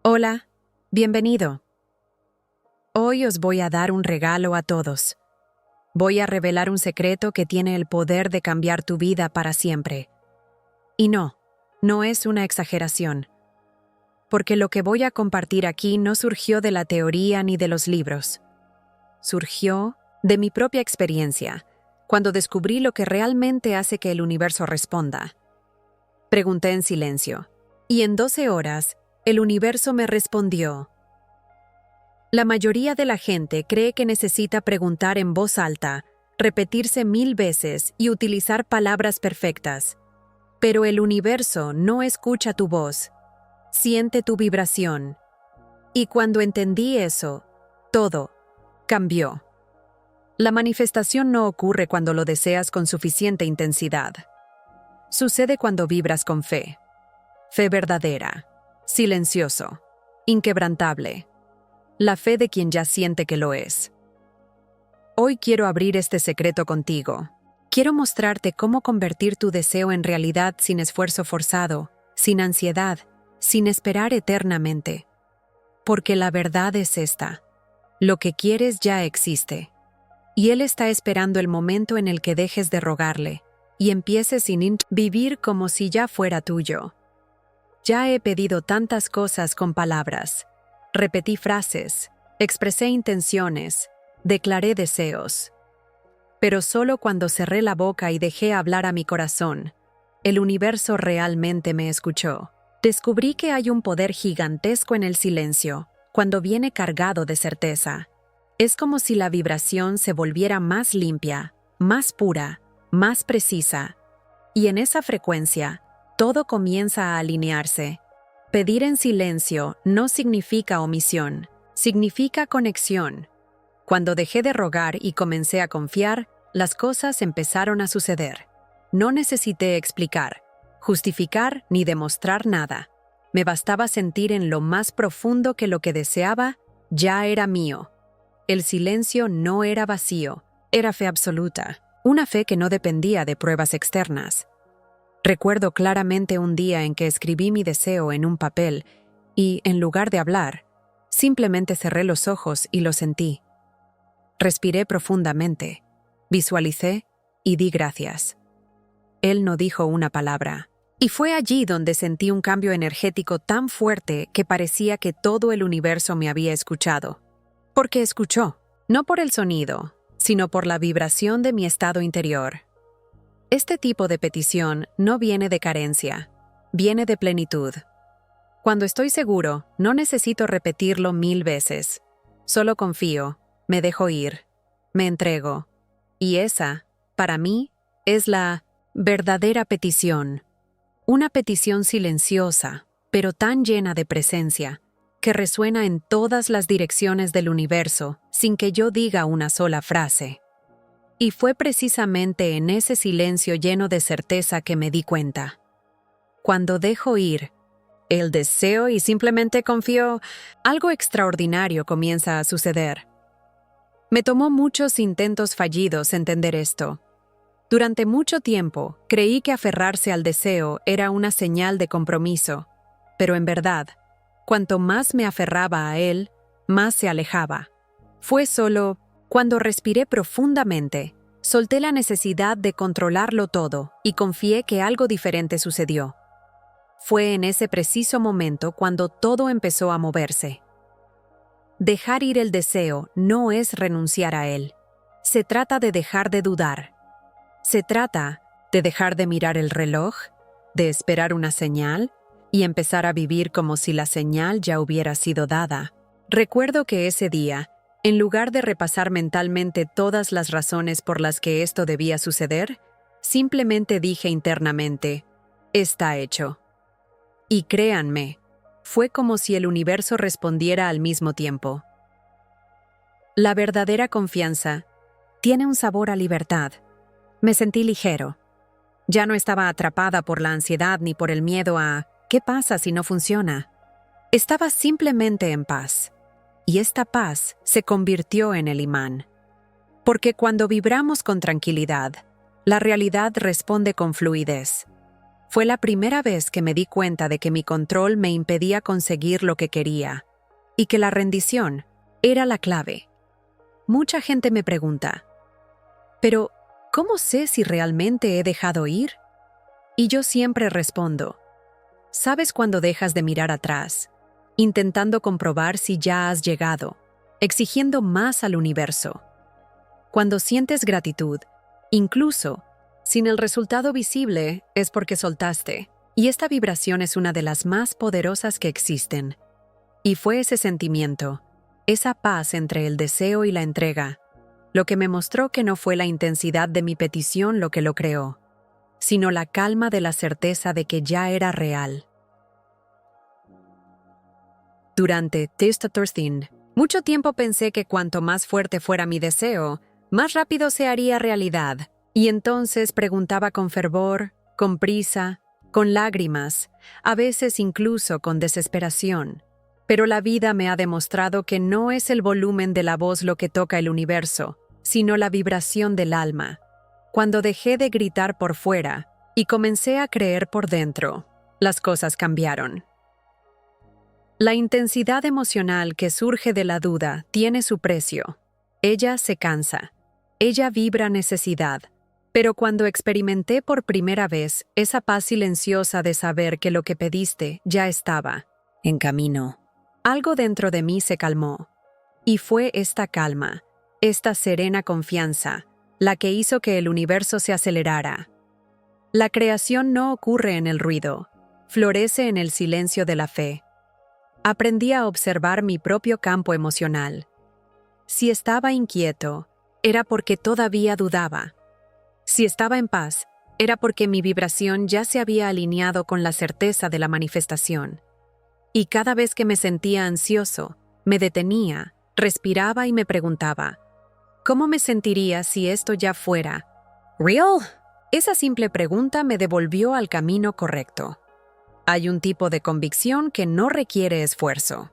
Hola, bienvenido. Hoy os voy a dar un regalo a todos. Voy a revelar un secreto que tiene el poder de cambiar tu vida para siempre. Y no es una exageración. Porque lo que voy a compartir aquí no surgió de la teoría ni de los libros. Surgió de mi propia experiencia, cuando descubrí lo que realmente hace que el universo responda. Pregunté en silencio, y en 12 horas, el universo me respondió. La mayoría de la gente cree que necesita preguntar en voz alta, repetirse 1000 veces y utilizar palabras perfectas. Pero el universo no escucha tu voz, siente tu vibración. Y cuando entendí eso, todo cambió. La manifestación no ocurre cuando lo deseas con suficiente intensidad. Sucede cuando vibras con fe. Fe verdadera, silencioso, inquebrantable. La fe de quien ya siente que lo es. Hoy quiero abrir este secreto contigo. Quiero mostrarte cómo convertir tu deseo en realidad sin esfuerzo forzado, sin ansiedad, sin esperar eternamente. Porque la verdad es esta. Lo que quieres ya existe. Y Él está esperando el momento en el que dejes de rogarle y empieces sin vivir como si ya fuera tuyo. Ya he pedido tantas cosas con palabras. Repetí frases, expresé intenciones, declaré deseos. Pero solo cuando cerré la boca y dejé hablar a mi corazón, el universo realmente me escuchó. Descubrí que hay un poder gigantesco en el silencio, cuando viene cargado de certeza. Es como si la vibración se volviera más limpia, más pura, más precisa. Y en esa frecuencia, todo comienza a alinearse. Pedir en silencio no significa omisión, significa conexión. Cuando dejé de rogar y comencé a confiar, las cosas empezaron a suceder. No necesité explicar, justificar ni demostrar nada. Me bastaba sentir en lo más profundo que lo que deseaba ya era mío. El silencio no era vacío, era fe absoluta, una fe que no dependía de pruebas externas. Recuerdo claramente un día en que escribí mi deseo en un papel y, en lugar de hablar, simplemente cerré los ojos y lo sentí. Respiré profundamente, visualicé y di gracias. Él no dijo una palabra. Y fue allí donde sentí un cambio energético tan fuerte que parecía que todo el universo me había escuchado. Porque escuchó, no por el sonido, sino por la vibración de mi estado interior. Este tipo de petición no viene de carencia, viene de plenitud. Cuando estoy seguro, no necesito repetirlo 1000 veces. Solo confío, me dejo ir, me entrego. Y esa, para mí, es la verdadera petición. Una petición silenciosa, pero tan llena de presencia, que resuena en todas las direcciones del universo sin que yo diga una sola frase. Y fue precisamente en ese silencio lleno de certeza que me di cuenta. Cuando dejo ir el deseo y simplemente confío, algo extraordinario comienza a suceder. Me tomó muchos intentos fallidos entender esto. Durante mucho tiempo creí que aferrarse al deseo era una señal de compromiso, pero en verdad, cuanto más me aferraba a él, más se alejaba. Fue solo cuando respiré profundamente, solté la necesidad de controlarlo todo y confié que algo diferente sucedió. Fue en ese preciso momento cuando todo empezó a moverse. Dejar ir el deseo no es renunciar a él. Se trata de dejar de dudar. Se trata de dejar de mirar el reloj, de esperar una señal y empezar a vivir como si la señal ya hubiera sido dada. Recuerdo que ese día, en lugar de repasar mentalmente todas las razones por las que esto debía suceder, simplemente dije internamente, está hecho. Y créanme, fue como si el universo respondiera al mismo tiempo. La verdadera confianza tiene un sabor a libertad. Me sentí ligero. Ya no estaba atrapada por la ansiedad ni por el miedo a ¿qué pasa si no funciona? Estaba simplemente en paz. Y esta paz se convirtió en el imán. Porque cuando vibramos con tranquilidad, la realidad responde con fluidez. Fue la primera vez que me di cuenta de que mi control me impedía conseguir lo que quería, y que la rendición era la clave. Mucha gente me pregunta, ¿pero cómo sé si realmente he dejado ir? Y yo siempre respondo, ¿sabes cuando dejas de mirar atrás, intentando comprobar si ya has llegado, exigiendo más al universo? Cuando sientes gratitud, incluso sin el resultado visible, es porque soltaste, y esta vibración es una de las más poderosas que existen. Y fue ese sentimiento, esa paz entre el deseo y la entrega, lo que me mostró que no fue la intensidad de mi petición lo que lo creó, sino la calma de la certeza de que ya era real. Durante Taste Thing, mucho tiempo pensé que cuanto más fuerte fuera mi deseo, más rápido se haría realidad, y entonces preguntaba con fervor, con prisa, con lágrimas, a veces incluso con desesperación. Pero la vida me ha demostrado que no es el volumen de la voz lo que toca el universo, sino la vibración del alma. Cuando dejé de gritar por fuera y comencé a creer por dentro, las cosas cambiaron. La intensidad emocional que surge de la duda tiene su precio. Ella se cansa. Ella vibra necesidad. Pero cuando experimenté por primera vez esa paz silenciosa de saber que lo que pediste ya estaba en camino, algo dentro de mí se calmó. Y fue esta calma, esta serena confianza, la que hizo que el universo se acelerara. La creación no ocurre en el ruido, florece en el silencio de la fe. Aprendí a observar mi propio campo emocional. Si estaba inquieto, era porque todavía dudaba. Si estaba en paz, era porque mi vibración ya se había alineado con la certeza de la manifestación. Y cada vez que me sentía ansioso, me detenía, respiraba y me preguntaba, ¿cómo me sentiría si esto ya fuera real? Esa simple pregunta me devolvió al camino correcto. Hay un tipo de convicción que no requiere esfuerzo.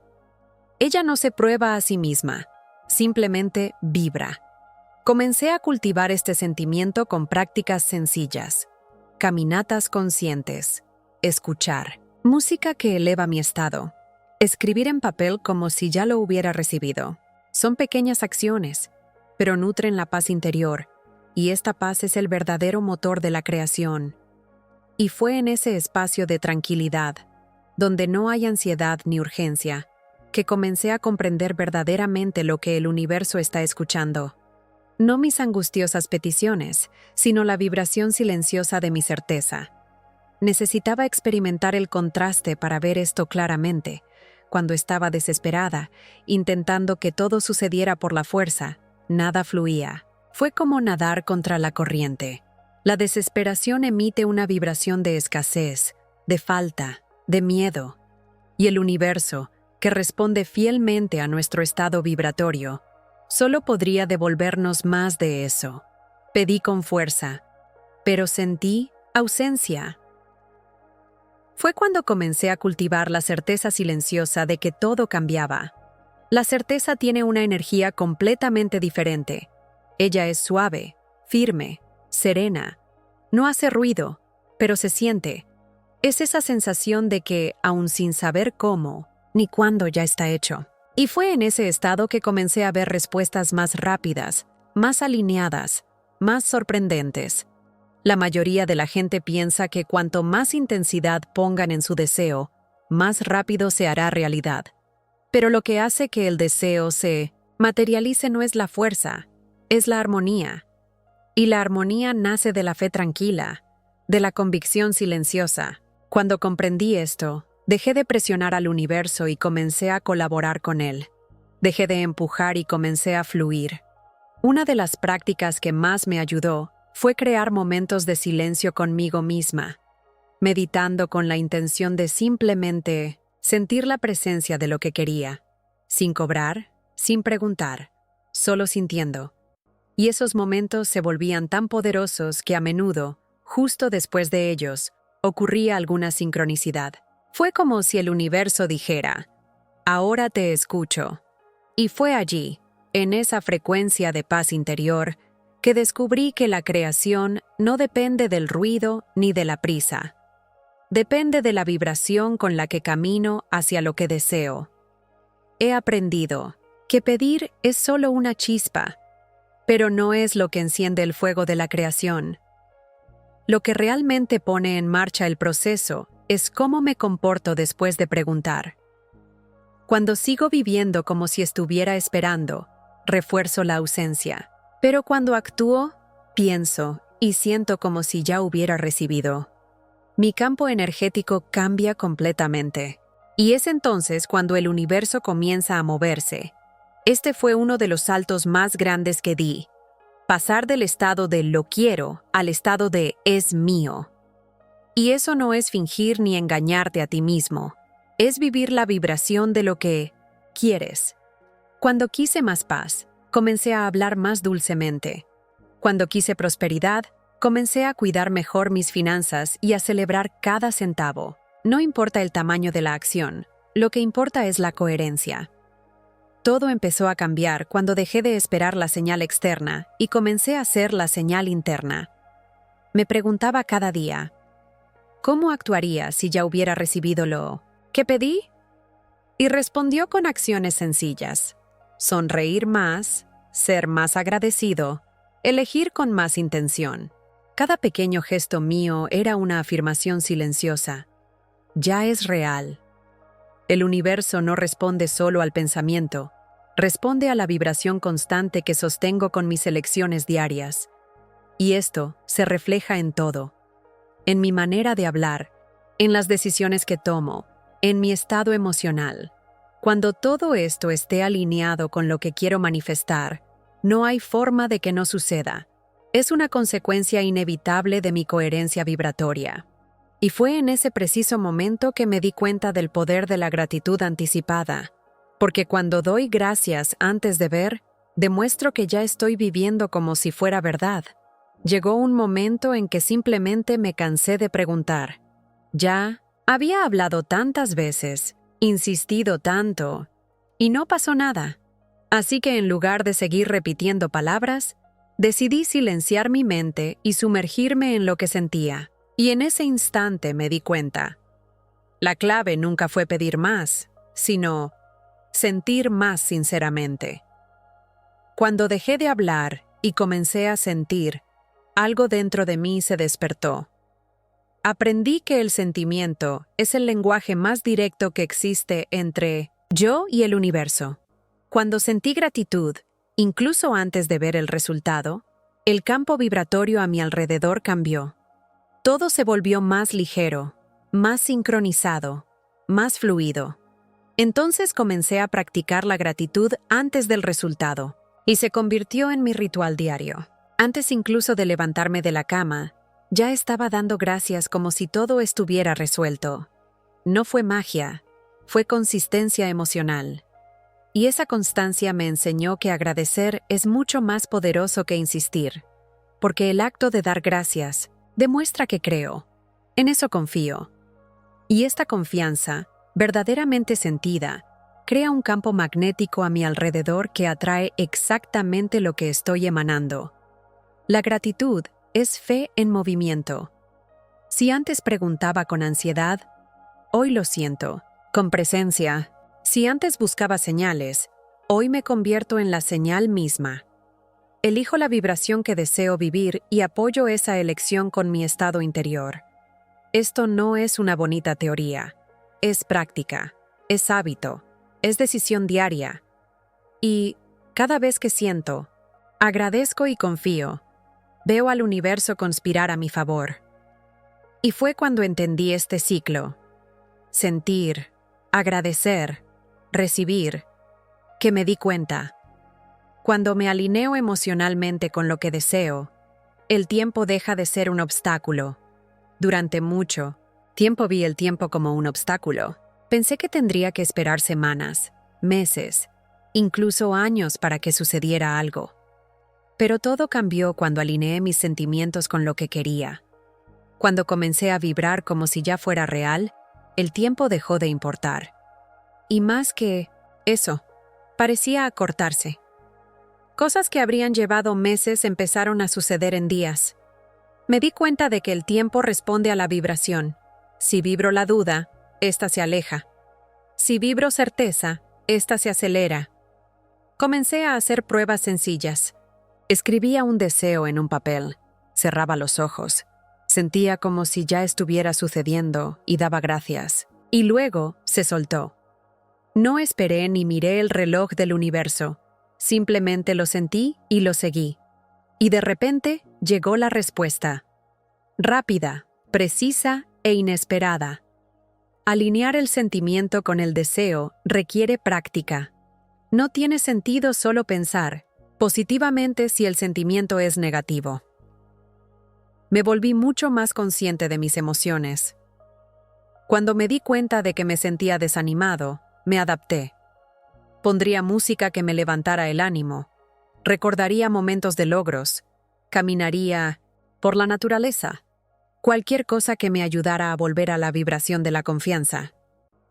Ella no se prueba a sí misma, simplemente vibra. Comencé a cultivar este sentimiento con prácticas sencillas. Caminatas conscientes, escuchar, música que eleva mi estado, escribir en papel como si ya lo hubiera recibido. Son pequeñas acciones, pero nutren la paz interior, y esta paz es el verdadero motor de la creación. Y fue en ese espacio de tranquilidad, donde no hay ansiedad ni urgencia, que comencé a comprender verdaderamente lo que el universo está escuchando. No mis angustiosas peticiones, sino la vibración silenciosa de mi certeza. Necesitaba experimentar el contraste para ver esto claramente. Cuando estaba desesperada, intentando que todo sucediera por la fuerza, nada fluía. Fue como nadar contra la corriente. La desesperación emite una vibración de escasez, de falta, de miedo. Y el universo, que responde fielmente a nuestro estado vibratorio, solo podría devolvernos más de eso. Pedí con fuerza, pero sentí ausencia. Fue cuando comencé a cultivar la certeza silenciosa de que todo cambiaba. La certeza tiene una energía completamente diferente. Ella es suave, firme, serena. No hace ruido, pero se siente. Es esa sensación de que, aun sin saber cómo, ni cuándo ya está hecho. Y fue en ese estado que comencé a ver respuestas más rápidas, más alineadas, más sorprendentes. La mayoría de la gente piensa que cuanto más intensidad pongan en su deseo, más rápido se hará realidad. Pero lo que hace que el deseo se materialice no es la fuerza, es la armonía. Y la armonía nace de la fe tranquila, de la convicción silenciosa. Cuando comprendí esto, dejé de presionar al universo y comencé a colaborar con él. Dejé de empujar y comencé a fluir. Una de las prácticas que más me ayudó fue crear momentos de silencio conmigo misma, meditando con la intención de simplemente sentir la presencia de lo que quería, sin cobrar, sin preguntar, solo sintiendo. Y esos momentos se volvían tan poderosos que a menudo, justo después de ellos, ocurría alguna sincronicidad. Fue como si el universo dijera, «Ahora te escucho». Y fue allí, en esa frecuencia de paz interior, que descubrí que la creación no depende del ruido ni de la prisa. Depende de la vibración con la que camino hacia lo que deseo. He aprendido que pedir es solo una chispa, pero no es lo que enciende el fuego de la creación. Lo que realmente pone en marcha el proceso es cómo me comporto después de preguntar. Cuando sigo viviendo como si estuviera esperando, refuerzo la ausencia. Pero cuando actúo, pienso y siento como si ya hubiera recibido. Mi campo energético cambia completamente. Y es entonces cuando el universo comienza a moverse. Este fue uno de los saltos más grandes que di. Pasar del estado de lo quiero al estado de es mío. Y eso no es fingir ni engañarte a ti mismo. Es vivir la vibración de lo que quieres. Cuando quise más paz, comencé a hablar más dulcemente. Cuando quise prosperidad, comencé a cuidar mejor mis finanzas y a celebrar cada centavo. No importa el tamaño de la acción, lo que importa es la coherencia. Todo empezó a cambiar cuando dejé de esperar la señal externa y comencé a hacer la señal interna. Me preguntaba cada día, ¿cómo actuaría si ya hubiera recibido lo que pedí? Y respondió con acciones sencillas. Sonreír más, ser más agradecido, elegir con más intención. Cada pequeño gesto mío era una afirmación silenciosa. Ya es real. El universo no responde solo al pensamiento, responde a la vibración constante que sostengo con mis elecciones diarias. Y esto se refleja en todo. En mi manera de hablar, en las decisiones que tomo, en mi estado emocional. Cuando todo esto esté alineado con lo que quiero manifestar, no hay forma de que no suceda. Es una consecuencia inevitable de mi coherencia vibratoria. Y fue en ese preciso momento que me di cuenta del poder de la gratitud anticipada. Porque cuando doy gracias antes de ver, demuestro que ya estoy viviendo como si fuera verdad. Llegó un momento en que simplemente me cansé de preguntar. Ya había hablado tantas veces, insistido tanto, y no pasó nada. Así que en lugar de seguir repitiendo palabras, decidí silenciar mi mente y sumergirme en lo que sentía. Y en ese instante me di cuenta. La clave nunca fue pedir más, sino sentir más sinceramente. Cuando dejé de hablar y comencé a sentir, algo dentro de mí se despertó. Aprendí que el sentimiento es el lenguaje más directo que existe entre yo y el universo. Cuando sentí gratitud, incluso antes de ver el resultado, el campo vibratorio a mi alrededor cambió. Todo se volvió más ligero, más sincronizado, más fluido. Entonces comencé a practicar la gratitud antes del resultado, y se convirtió en mi ritual diario. Antes incluso de levantarme de la cama, ya estaba dando gracias como si todo estuviera resuelto. No fue magia, fue consistencia emocional. Y esa constancia me enseñó que agradecer es mucho más poderoso que insistir, porque el acto de dar gracias demuestra que creo. En eso confío. Y esta confianza, verdaderamente sentida, crea un campo magnético a mi alrededor que atrae exactamente lo que estoy emanando. La gratitud es fe en movimiento. Si antes preguntaba con ansiedad, hoy lo siento, con presencia. Si antes buscaba señales, hoy me convierto en la señal misma. Elijo la vibración que deseo vivir y apoyo esa elección con mi estado interior. Esto no es una bonita teoría, es práctica, es hábito, es decisión diaria. Y, cada vez que siento, agradezco y confío, veo al universo conspirar a mi favor. Y fue cuando entendí este ciclo. Sentir, agradecer, recibir, que me di cuenta. Cuando me alineo emocionalmente con lo que deseo, el tiempo deja de ser un obstáculo. Durante mucho tiempo vi el tiempo como un obstáculo. Pensé que tendría que esperar semanas, meses, incluso años para que sucediera algo. Pero todo cambió cuando alineé mis sentimientos con lo que quería. Cuando comencé a vibrar como si ya fuera real, el tiempo dejó de importar. Y más que eso, parecía acortarse. Cosas que habrían llevado meses empezaron a suceder en días. Me di cuenta de que el tiempo responde a la vibración. Si vibro la duda, ésta se aleja. Si vibro certeza, ésta se acelera. Comencé a hacer pruebas sencillas. Escribía un deseo en un papel. Cerraba los ojos. Sentía como si ya estuviera sucediendo y daba gracias. Y luego se soltó. No esperé ni miré el reloj del universo. Simplemente lo sentí y lo seguí. Y de repente llegó la respuesta. Rápida, precisa e inesperada. Alinear el sentimiento con el deseo requiere práctica. No tiene sentido solo pensar positivamente si el sentimiento es negativo. Me volví mucho más consciente de mis emociones. Cuando me di cuenta de que me sentía desanimado, me adapté. Pondría música que me levantara el ánimo. Recordaría momentos de logros. Caminaría por la naturaleza. Cualquier cosa que me ayudara a volver a la vibración de la confianza.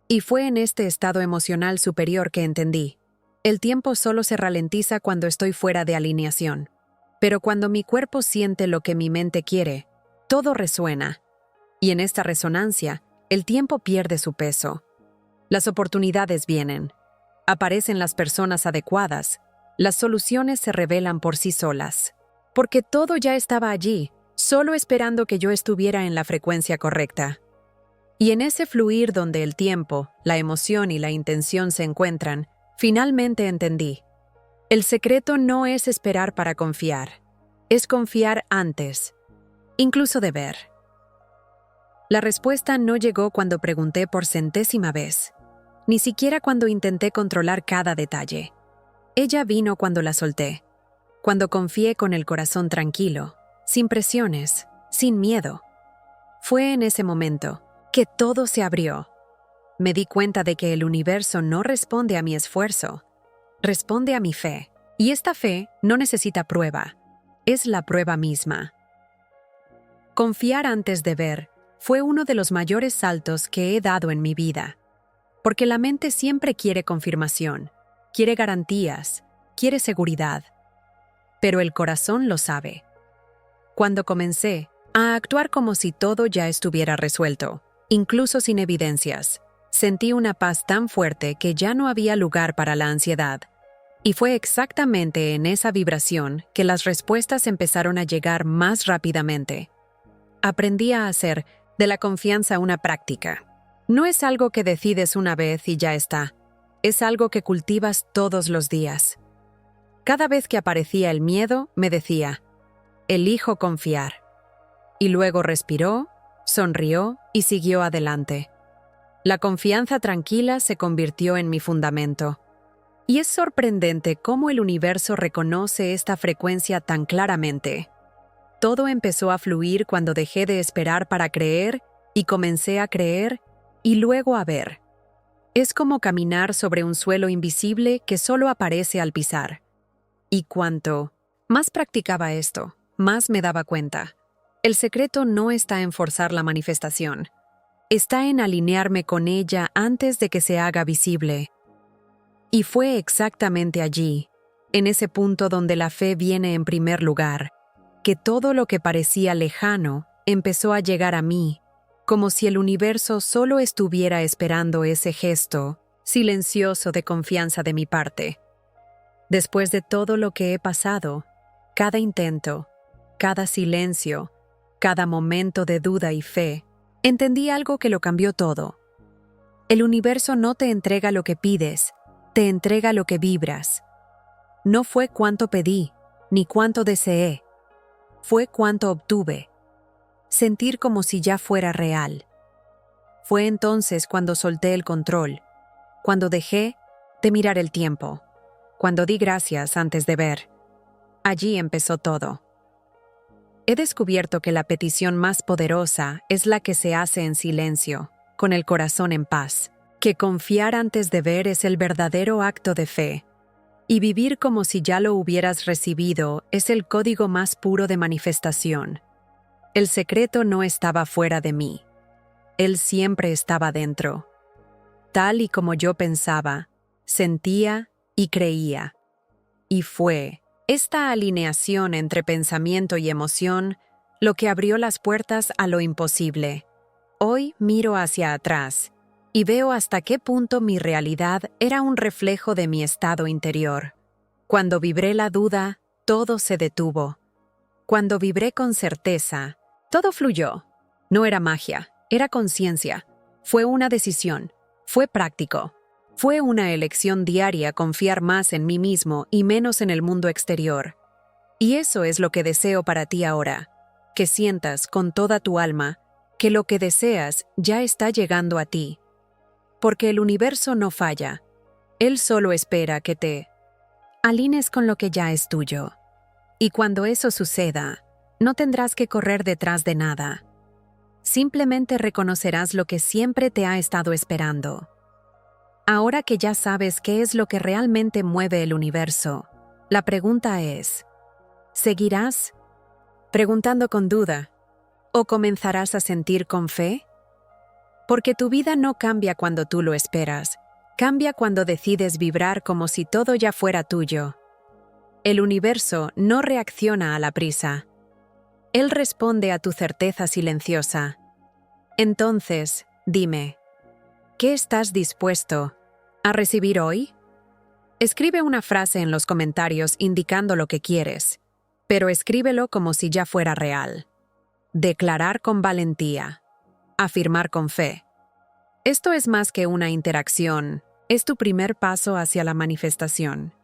Y fue en este estado emocional superior que entendí. El tiempo solo se ralentiza cuando estoy fuera de alineación. Pero cuando mi cuerpo siente lo que mi mente quiere, todo resuena. Y en esta resonancia, el tiempo pierde su peso. Las oportunidades vienen. Aparecen las personas adecuadas. Las soluciones se revelan por sí solas. Porque todo ya estaba allí, solo esperando que yo estuviera en la frecuencia correcta. Y en ese fluir donde el tiempo, la emoción y la intención se encuentran, finalmente entendí. El secreto no es esperar para confiar, es confiar antes, incluso de ver. La respuesta no llegó cuando pregunté por centésima vez, ni siquiera cuando intenté controlar cada detalle. Ella vino cuando la solté, cuando confié con el corazón tranquilo, sin presiones, sin miedo. Fue en ese momento que todo se abrió. Me di cuenta de que el universo no responde a mi esfuerzo, responde a mi fe. Y esta fe no necesita prueba, es la prueba misma. Confiar antes de ver fue uno de los mayores saltos que he dado en mi vida. Porque la mente siempre quiere confirmación, quiere garantías, quiere seguridad. Pero el corazón lo sabe. Cuando comencé a actuar como si todo ya estuviera resuelto, incluso sin evidencias, sentí una paz tan fuerte que ya no había lugar para la ansiedad. Y fue exactamente en esa vibración que las respuestas empezaron a llegar más rápidamente. Aprendí a hacer de la confianza una práctica. No es algo que decides una vez y ya está. Es algo que cultivas todos los días. Cada vez que aparecía el miedo, me decía, elijo confiar. Y luego respiró, sonrió y siguió adelante. La confianza tranquila se convirtió en mi fundamento. Y es sorprendente cómo el universo reconoce esta frecuencia tan claramente. Todo empezó a fluir cuando dejé de esperar para creer y comencé a creer y luego a ver. Es como caminar sobre un suelo invisible que solo aparece al pisar. Y cuanto más practicaba esto, más me daba cuenta. El secreto no está en forzar la manifestación. Está en alinearme con ella antes de que se haga visible. Y fue exactamente allí, en ese punto donde la fe viene en primer lugar, que todo lo que parecía lejano empezó a llegar a mí, como si el universo solo estuviera esperando ese gesto silencioso de confianza de mi parte. Después de todo lo que he pasado, cada intento, cada silencio, cada momento de duda y fe, entendí algo que lo cambió todo. El universo no te entrega lo que pides, te entrega lo que vibras. No fue cuánto pedí, ni cuánto deseé. Fue cuánto obtuve. Sentir como si ya fuera real. Fue entonces cuando solté el control, cuando dejé de mirar el tiempo, cuando di gracias antes de ver. Allí empezó todo. He descubierto que la petición más poderosa es la que se hace en silencio, con el corazón en paz. Que confiar antes de ver es el verdadero acto de fe. Y vivir como si ya lo hubieras recibido es el código más puro de manifestación. El secreto no estaba fuera de mí. Él siempre estaba dentro. Tal y como yo pensaba, sentía y creía. Y fue esta alineación entre pensamiento y emoción lo que abrió las puertas a lo imposible. Hoy miro hacia atrás y veo hasta qué punto mi realidad era un reflejo de mi estado interior. Cuando vibré la duda, todo se detuvo. Cuando vibré con certeza, todo fluyó. No era magia, era conciencia. Fue una decisión, fue práctico. Fue una elección diaria confiar más en mí mismo y menos en el mundo exterior. Y eso es lo que deseo para ti ahora, que sientas con toda tu alma que lo que deseas ya está llegando a ti. Porque el universo no falla, él solo espera que te alines con lo que ya es tuyo. Y cuando eso suceda, no tendrás que correr detrás de nada. Simplemente reconocerás lo que siempre te ha estado esperando. Ahora que ya sabes qué es lo que realmente mueve el universo, la pregunta es, ¿seguirás preguntando con duda o comenzarás a sentir con fe? Porque tu vida no cambia cuando tú lo esperas, cambia cuando decides vibrar como si todo ya fuera tuyo. El universo no reacciona a la prisa. Él responde a tu certeza silenciosa. Entonces, dime, ¿qué estás dispuesto a recibir hoy? Escribe una frase en los comentarios indicando lo que quieres, pero escríbelo como si ya fuera real. Declarar con valentía. Afirmar con fe. Esto es más que una interacción, es tu primer paso hacia la manifestación.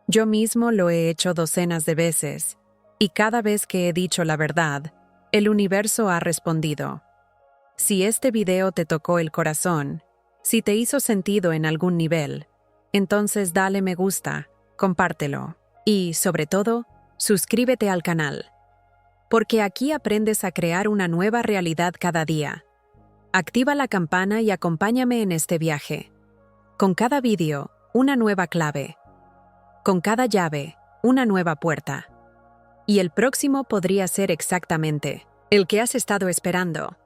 Yo mismo lo he hecho docenas de veces, y cada vez que he dicho la verdad, el universo ha respondido. Si este video te tocó el corazón, si te hizo sentido en algún nivel, entonces dale me gusta, compártelo y, sobre todo, suscríbete al canal. Porque aquí aprendes a crear una nueva realidad cada día. Activa la campana y acompáñame en este viaje. Con cada vídeo, una nueva clave. Con cada llave, una nueva puerta. Y el próximo podría ser exactamente el que has estado esperando.